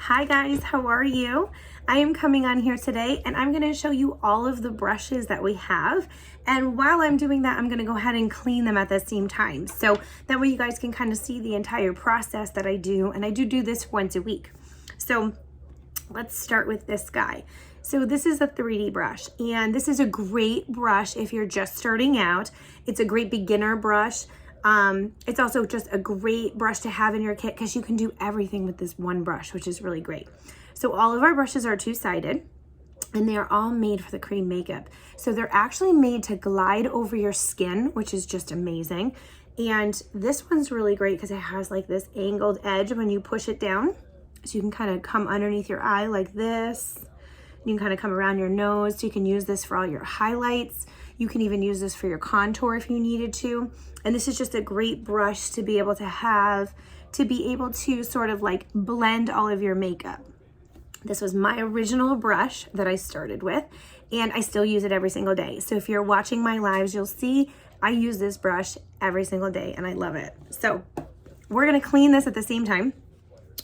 Hi guys, how are you? I am coming on here today and I'm going to show you all of the brushes that we have. And while I'm doing that, I'm going to go ahead and clean them at the same time. So that way you guys can kind of see the entire process that I do. And I do this once a week. So let's start with this guy. So this is a 3D brush, and this is a great brush if you're just starting out. It's a great beginner brush. It's also just a great brush to have in your kit because you can do everything with this one brush, which is really great. So all of our brushes are two-sided and they are all made for the cream makeup. So they're actually made to glide over your skin, which is just amazing. And this one's really great because it has like this angled edge when you push it down. So you can kind of come underneath your eye like this. You can kind of come around your nose. So you can use this for all your highlights. You can even use this for your contour if you needed to. And this is just a great brush to be able to have, to be able to sort of like blend all of your makeup. This was my original brush that I started with, and I still use it every single day. So if you're watching my lives, you'll see I use this brush every single day and I love it. So we're gonna clean this at the same time.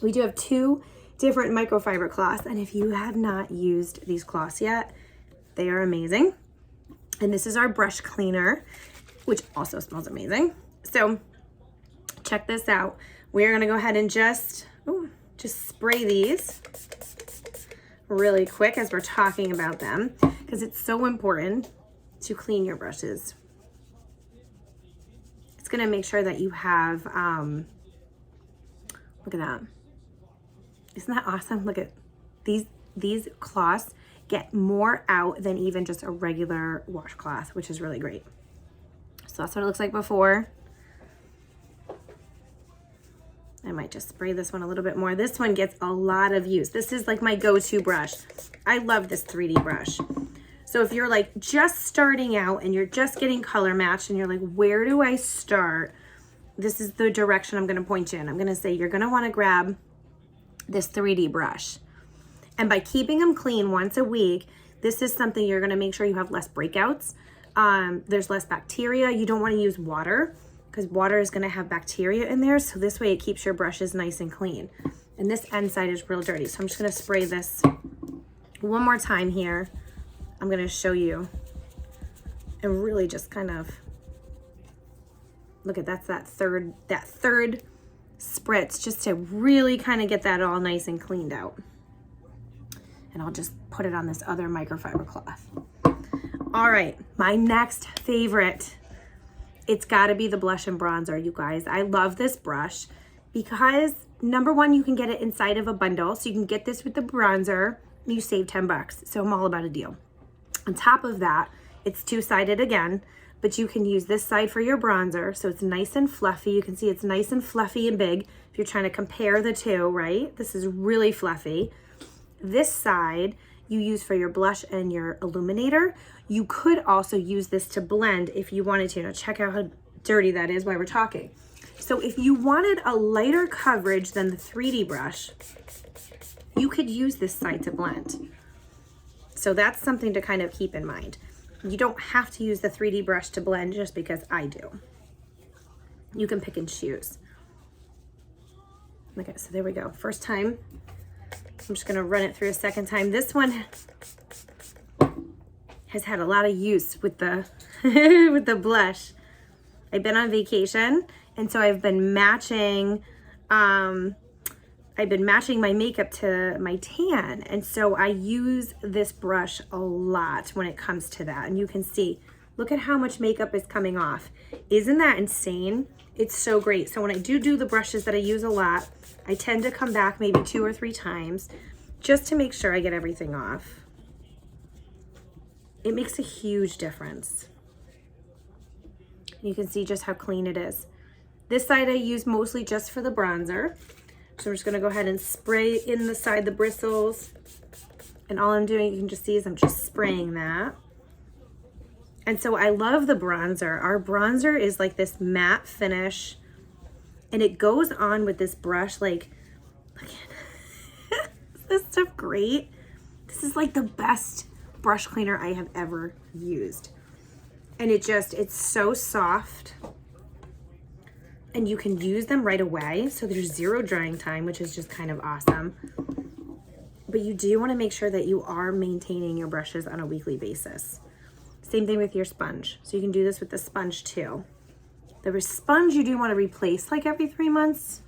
We do have two different microfiber cloths, and if you have not used these cloths yet, they are amazing. And this is our brush cleaner, which also smells amazing. So check this out. We're gonna go ahead and just spray these really quick as we're talking about them, because it's so important to clean your brushes. It's gonna make sure that you have, look at that. Isn't that awesome? Look at these cloths get more out than even just a regular washcloth, which is really great. So that's what it looks like before. I might just spray this one a little bit more. This one gets a lot of use. This is like my go-to brush. I love this 3D brush. So if you're like just starting out and you're just getting color matched and you're like, where do I start? This is the direction I'm gonna point you in. I'm gonna say you're gonna wanna grab this 3D brush. And by keeping them clean once a week, this is something you're gonna make sure you have less breakouts. There's less bacteria. You don't wanna use water because water is gonna have bacteria in there. So this way it keeps your brushes nice and clean. And this end side is real dirty. So I'm just gonna spray this one more time here. I'm gonna show you and really just kind of, look at that third spritz, just to really kind of get that all nice and cleaned out. And I'll just put it on this other microfiber cloth. All right, my next favorite, it's gotta be the blush and bronzer, you guys. I love this brush because number one, you can get it inside of a bundle. So you can get this with the bronzer and you save 10 bucks. So I'm all about a deal. On top of that, it's two-sided again, but you can use this side for your bronzer. So it's nice and fluffy. You can see it's nice and fluffy and big. If you're trying to compare the two, right? This is really fluffy. This side you use for your blush and your illuminator. You could also use this to blend if you wanted to. Now check out how dirty that is while we're talking. So if you wanted a lighter coverage than the 3D brush, you could use this side to blend. So that's something to kind of keep in mind. You don't have to use the 3D brush to blend just because I do. You can pick and choose. Okay, so there we go. First time. I'm just gonna run it through a second time. This one has had a lot of use with the with the blush. I've been on vacation, and so I've been matching my makeup to my tan, and so I use this brush a lot when it comes to that. And you can see, look at how much makeup is coming off. Isn't that insane? It's so great. So when I do the brushes that I use a lot, I tend to come back maybe 2 or 3 times just to make sure I get everything off. It makes a huge difference. You can see just how clean it is. This side I use mostly just for the bronzer. So I'm just gonna go ahead and spray in the side, the bristles. And all I'm doing, you can just see, is I'm just spraying that. And so I love the bronzer. Our bronzer is like this matte finish, and it goes on with this brush like, look at is this stuff great? This is like the best brush cleaner I have ever used. And it's so soft. And you can use them right away. So there's zero drying time, which is just kind of awesome. but you do want to make sure that you are maintaining your brushes on a weekly basis. Same thing with your sponge. So you can do this with the sponge too. The sponge you do want to replace like every 3 months.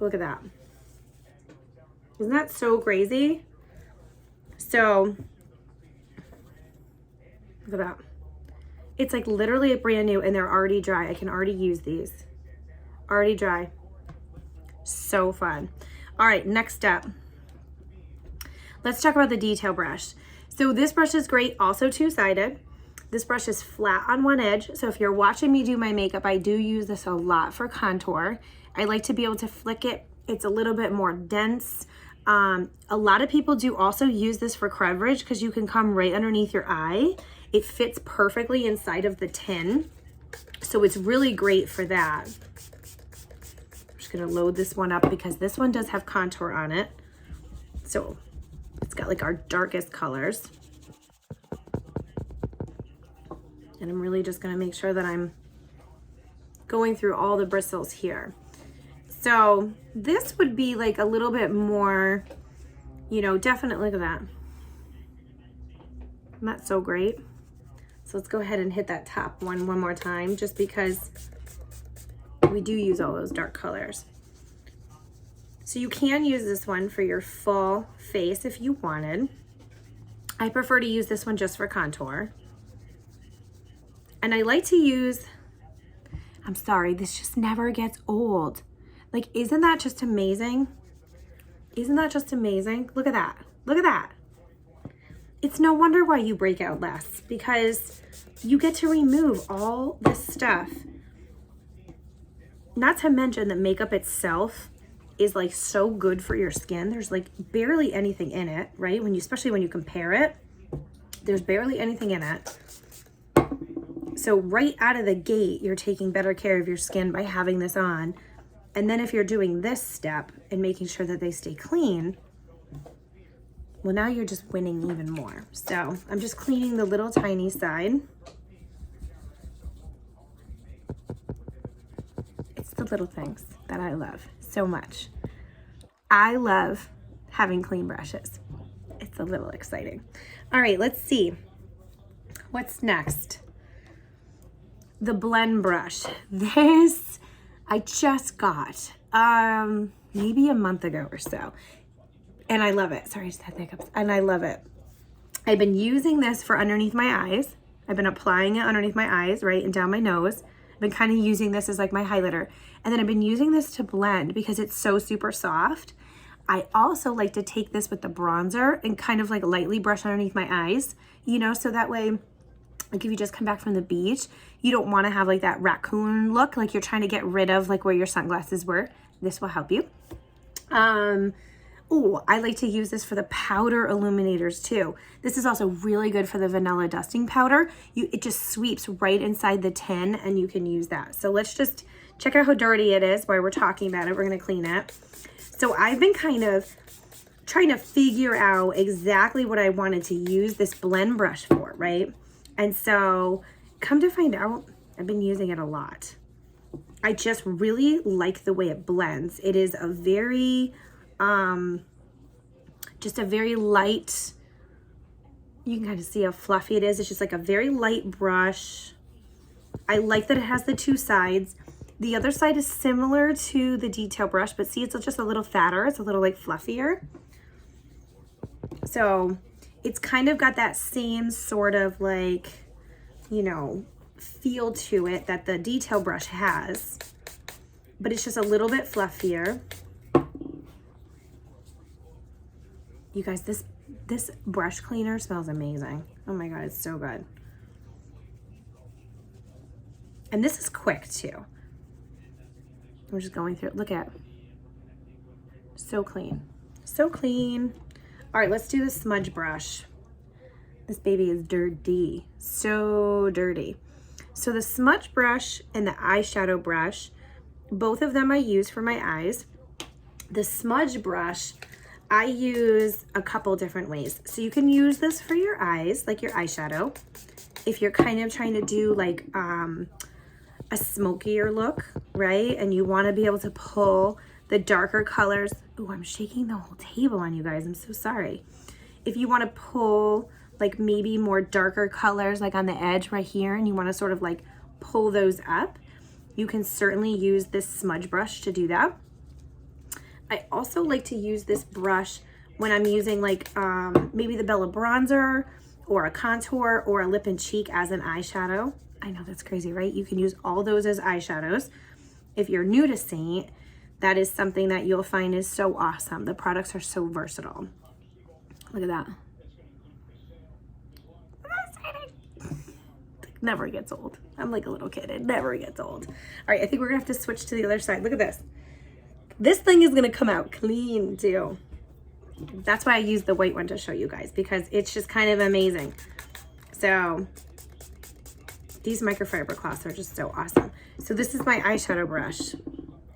Look at that. Isn't that so crazy? So, look at that. It's like literally brand new and they're already dry. I can already use these. Already dry. So fun. All right, next up. Let's talk about the detail brush. So this brush is great, also two-sided. This brush is flat on one edge. So if you're watching me do my makeup, I do use this a lot for contour. I like to be able to flick it. It's a little bit more dense. A lot of people do also use this for coverage because you can come right underneath your eye. It fits perfectly inside of the tin. So it's really great for that. I'm just gonna load this one up because this one does have contour on it. So it's got like our darkest colors. And I'm really just gonna make sure that I'm going through all the bristles here. So this would be like a little bit more, you know, definitely, look at that. Not so great. So let's go ahead and hit that top one more time, just because we do use all those dark colors. So you can use this one for your full face if you wanted. I prefer to use this one just for contour. And I like to use, I'm sorry, this just never gets old. Like, isn't that just amazing? Isn't that just amazing? Look at that. Look at that. It's no wonder why you break out less, because you get to remove all this stuff. Not to mention that makeup itself is like so good for your skin. There's like barely anything in it, right? Especially when you compare it, there's barely anything in it. So right out of the gate, you're taking better care of your skin by having this on. And then if you're doing this step and making sure that they stay clean, well, now you're just winning even more. So I'm just cleaning the little tiny side. It's the little things that I love so much. I love having clean brushes. It's a little exciting. All right, let's see. What's next? The blend brush. This I just got maybe a month ago or so. And I love it. Sorry, I just had hiccups. And I love it. I've been using this for underneath my eyes. I've been applying it underneath my eyes, right, and down my nose. I've been kind of using this as like my highlighter. And then I've been using this to blend because it's so super soft. I also like to take this with the bronzer and kind of like lightly brush underneath my eyes, you know, so that way, like if you just come back from the beach, you don't want to have like that raccoon look, like you're trying to get rid of like where your sunglasses were. This will help you. Oh, I like to use this for the powder illuminators too. This is also really good for the vanilla dusting powder. It just sweeps right inside the tin and you can use that. So let's just check out how dirty it is while we're talking about it. We're gonna clean it. So I've been kind of trying to figure out exactly what I wanted to use this blend brush for, right? And so come to find out, I've been using it a lot. I just really like the way it blends. It is a very, just a very light, you can kind of see how fluffy it is. It's just like a very light brush. I like that it has the two sides. The other side is similar to the detail brush, but see, it's just a little fatter. It's a little like fluffier. So it's kind of got that same sort of like, you know, feel to it that the detail brush has, but it's just a little bit fluffier. You guys, this brush cleaner smells amazing. Oh my God, it's so good. And this is quick too. I'm just going through it. Look at it. So clean. So clean. All right, let's do the smudge brush. This baby is dirty. So dirty. So the smudge brush and the eyeshadow brush, both of them I use for my eyes. The smudge brush, I use a couple different ways. So you can use this for your eyes, like your eyeshadow. If you're kind of trying to do like a smokier look, right? And you want to be able to pull the darker colors. Oh, I'm shaking the whole table on you guys. I'm so sorry. If you want to pull like maybe more darker colors like on the edge right here, and you want to sort of like pull those up, you can certainly use this smudge brush to do that. I also like to use this brush when I'm using like maybe the Bella bronzer or a contour or a lip and cheek as an eyeshadow. I know that's crazy, right? You can use all those as eyeshadows. If you're new to Saint, that is something that you'll find is so awesome. The products are so versatile. Look at that. It never gets old. I'm like a little kid. It never gets old. All right, I think we're gonna have to switch to the other side. Look at this. This thing is gonna come out clean too. That's why I use the white one to show you guys, because it's just kind of amazing. So these microfiber cloths are just so awesome. So this is my eyeshadow brush,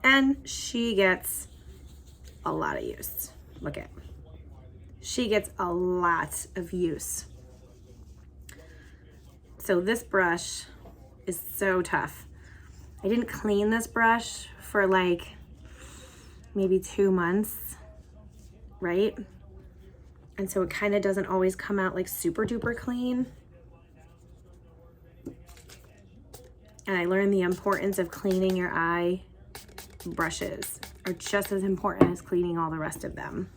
and she gets a lot of use. Look at, she gets a lot of use. So this brush is so tough. I didn't clean this brush for like maybe 2 months, right? And so it kind of doesn't always come out like super duper clean. And I learned the importance of cleaning your eye brushes are just as important as cleaning all the rest of them.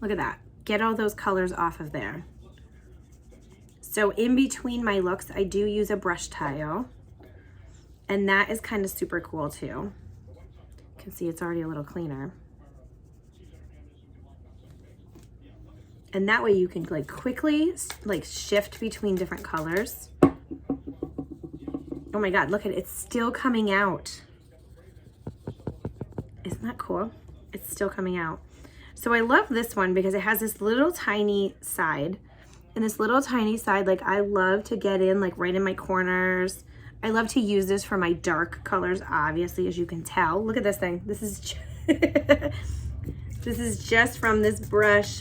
Look at that. Get all those colors off of there. So in between my looks, I do use a brush tile, and that is kind of super cool too. You can see it's already a little cleaner. And that way you can like quickly like shift between different colors. Oh my God, look at it, it's still coming out. Isn't that cool? It's still coming out. So I love this one because it has this little tiny side. And this little tiny side, like I love to get in like right in my corners. I love to use this for my dark colors, obviously, as you can tell. Look at this thing. This is just this is just from this brush.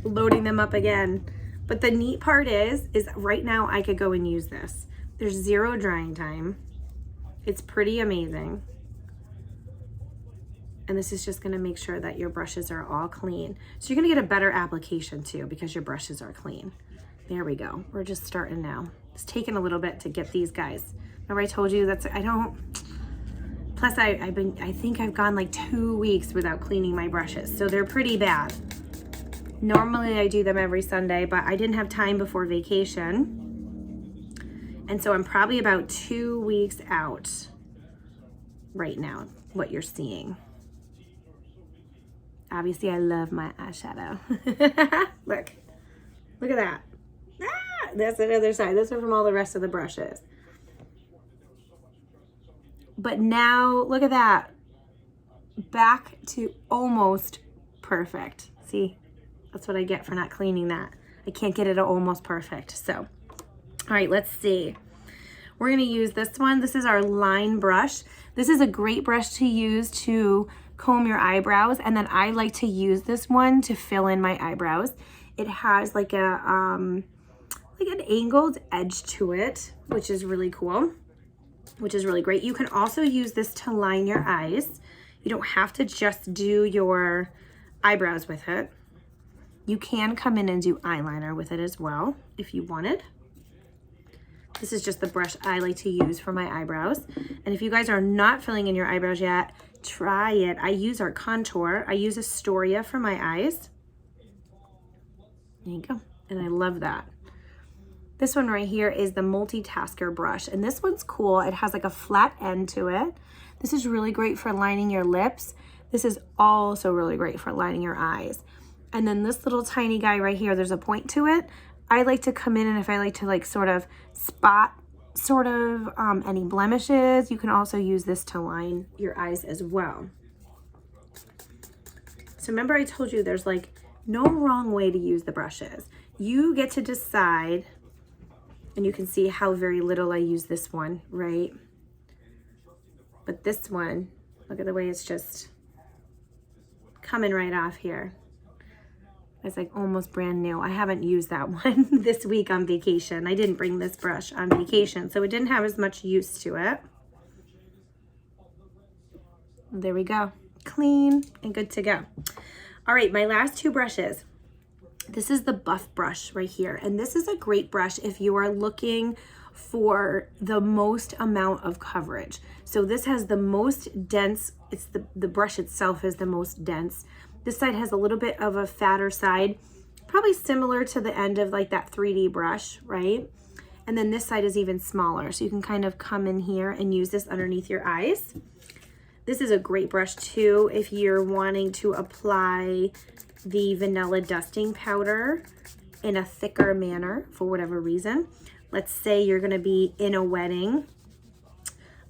Loading them up again. But the neat part is right now I could go and use this. There's 0 drying time. It's pretty amazing. And this is just gonna make sure that your brushes are all clean. So you're gonna get a better application too because your brushes are clean. There we go. We're just starting now. It's taken a little bit to get these guys. Remember I told you that's, I don't, plus I think I've gone like 2 weeks without cleaning my brushes. So they're pretty bad. Normally I do them every Sunday, but I didn't have time before vacation. And so I'm probably about 2 weeks out right now, what you're seeing. Obviously, I love my eyeshadow. Look at that. Ah, that's the other side. Those are from all the rest of the brushes. But now, look at that. Back to almost perfect. See, that's what I get for not cleaning that. I can't get it almost perfect. So, all right, let's see. We're gonna use this one. This is our line brush. This is a great brush to use to comb your eyebrows, and then I like to use this one to fill in my eyebrows. It has like a like an angled edge to it, which is really cool, which is really great. You can also use this to line your eyes. You don't have to just do your eyebrows with it. You can come in and do eyeliner with it as well if you wanted. This is just the brush I like to use for my eyebrows. And if you guys are not filling in your eyebrows yet, try it. I use our contour. I use Astoria for my eyes. There you go. And I love that. This one right here is the multitasker brush. And this one's cool. It has like a flat end to it. This is really great for lining your lips. This is also really great for lining your eyes. And then this little tiny guy right here, there's a point to it. I like to come in, and if I like to like sort of spot any blemishes, you can also use this to line your eyes as well. So remember I told you there's like no wrong way to use the brushes. You get to decide, and you can see how very little I use this one, right? But this one, look at the way it's just coming right off here. It's like almost brand new. I haven't used that one this week on vacation. I didn't bring this brush on vacation, so it didn't have as much use to it. There we go. Clean and good to go. All right, my last two brushes. This is the Buff brush right here. And this is a great brush if you are looking for the most amount of coverage. So this has the most dense, it's the brush itself is the most dense. This side has a little bit of a fatter side, probably similar to the end of like that 3D brush, right? And then this side is even smaller. So you can kind of come in here and use this underneath your eyes. This is a great brush too if you're wanting to apply the vanilla dusting powder in a thicker manner for whatever reason. Let's say you're gonna be in a wedding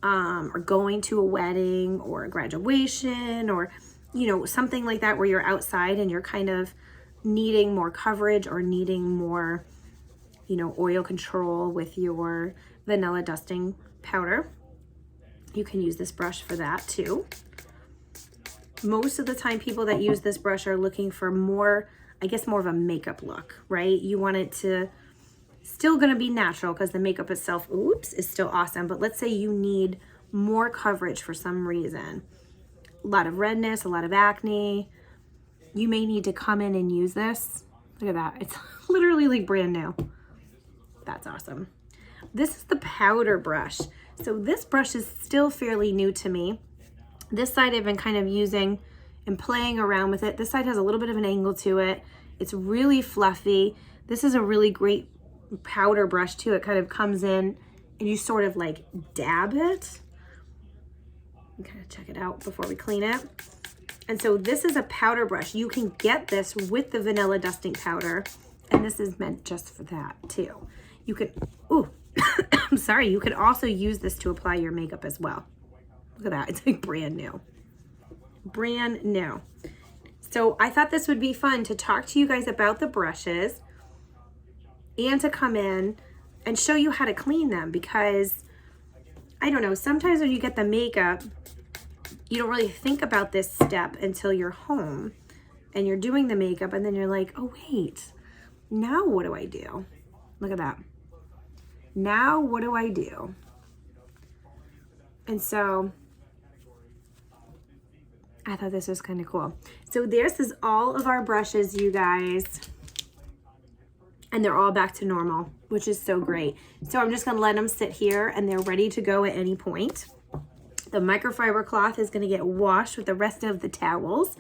or going to a wedding or a graduation or, you know, something like that where you're outside and you're kind of needing more coverage or needing more, you know, oil control with your vanilla dusting powder. You can use this brush for that too. Most of the time people that use this brush are looking for more, I guess more of a makeup look, right? You want it to still gonna be natural because the makeup itself, oops, is still awesome. But let's say you need more coverage for some reason. A lot of redness, a lot of acne. You may need to come in and use this. Look at that, it's literally like brand new. That's awesome. This is the powder brush. So this brush is still fairly new to me. This side I've been kind of using and playing around with it. This side has a little bit of an angle to it. It's really fluffy. This is a really great powder brush too. It kind of comes in and you sort of like dab it. I'm gonna check it out before we clean it. And so this is a powder brush. You can get this with the vanilla dusting powder, and this is meant just for that too. You could, ooh, I'm sorry, you could also use this to apply your makeup as well. Look at that, it's like brand new. Brand new. So I thought this would be fun to talk to you guys about the brushes and to come in and show you how to clean them, because I don't know, sometimes when you get the makeup, you don't really think about this step until you're home and you're doing the makeup, and then you're like, oh wait, now what do I do? Look at that. Now what do I do? And so I thought this was kind of cool. So this is all of our brushes, you guys. And they're all back to normal, which is so great. So I'm just gonna let them sit here and they're ready to go at any point. The microfiber cloth is gonna get washed with the rest of the towels.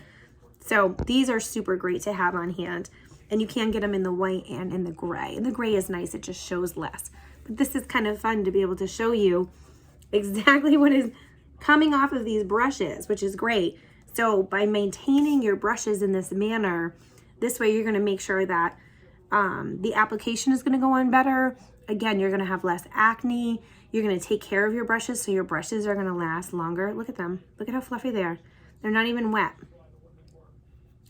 So these are super great to have on hand. And you can get them in the white and in the gray. And the gray is nice, it just shows less. But this is kind of fun to be able to show you exactly what is coming off of these brushes, which is great. So by maintaining your brushes in this manner, this way you're gonna make sure that the application is gonna go on better. Again, you're gonna have less acne. You're gonna take care of your brushes, so your brushes are gonna last longer. Look at them, look at how fluffy they are. They're not even wet.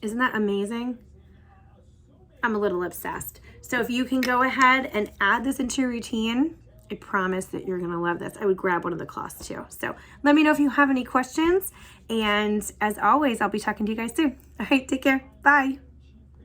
Isn't that amazing? I'm a little obsessed. So if you can go ahead and add this into your routine, I promise that you're gonna love this. I would grab one of the cloths too. So let me know if you have any questions. And as always, I'll be talking to you guys soon. All right, take care, bye.